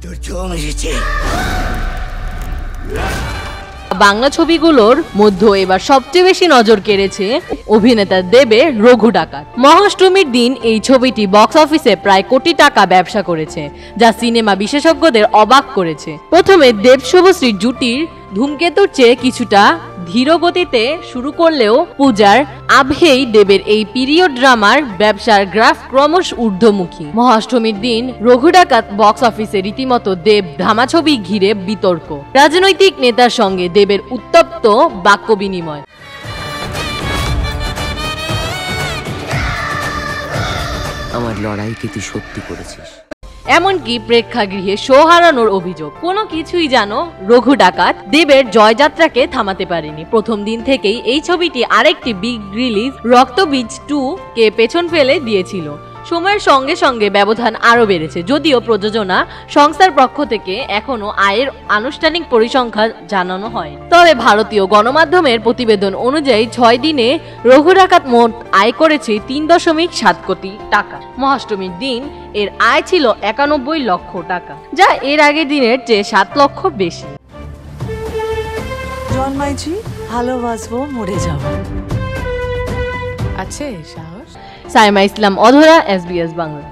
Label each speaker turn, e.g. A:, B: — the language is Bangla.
A: তোর জম এসেছে।
B: বাংলা ছবিগুলোর মধ্যে এবার সবচেয়ে বেশি নজর কেড়েছে অভিনেতা দেবের রঘু ডাকাত। মহাষ্টমীর দিন এই ছবিটি বক্স অফিসে প্রায় কোটি টাকা ব্যবসা করেছে, যা সিনেমা বিশেষজ্ঞদের অবাক করেছে। প্রথমে দেব শুভশ্রীর জুটির ধূমকেতুর চেয়ে কিছুটা ধীর গতিতে শুরু করলেও পূজার আবহেই দেবের এই পিরিয়ড ড্রামার ব্যবসার গ্রাফ ক্রমশ ঊর্ধ্বমুখী। মহাষ্টমীর দিন রঘু ডাকাত বক্স অফিসে রীতিমতো দেব ধামা ছবি ঘিরে বিতর্ক, রাজনৈতিক নেতার সঙ্গে দেবের উত্তপ্ত বাক্য বিনিময়।
A: আমার লড়াইকে তুই সত্যি করেছিস।
B: এমনকি প্রেক্ষাগৃহে শো হারানোর অভিযোগ। কোনো কিছুই যেন রঘু ডাকাত দেবের জয়যাত্রাকে থামাতে পারেনি। প্রথম দিন থেকেই এই ছবিটি আরেকটি বিগ রিলিজ রক্তবীজ 2 কে পেছন ফেলে দিয়েছিল। সময়ের সঙ্গে সঙ্গে ব্যবধান আরও বেড়েছে, যদিও প্রযোজনা সংস্থার পক্ষ থেকে এখনো আয়ের আনুষ্ঠানিক পরিসংখ্যান জানানো হয়। তবে ভারতীয় গণমাধ্যমের প্রতিবেদন অনুযায়ী 6 দিনে রঘু ডাকাত মোট আয় করেছে 3.7 কোটি টাকা। মহাষ্টমীর দিন এর আয় ছিল 91 লক্ষ টাকা, যা এর আগের দিনের চেয়ে 7 লক্ষ বেশি।
C: জন্মাইছি ভালোবাসবো মরে যাব
D: আছে সাহস।
B: সাইমা ইসলাম, অধরা, SBS বাংলা।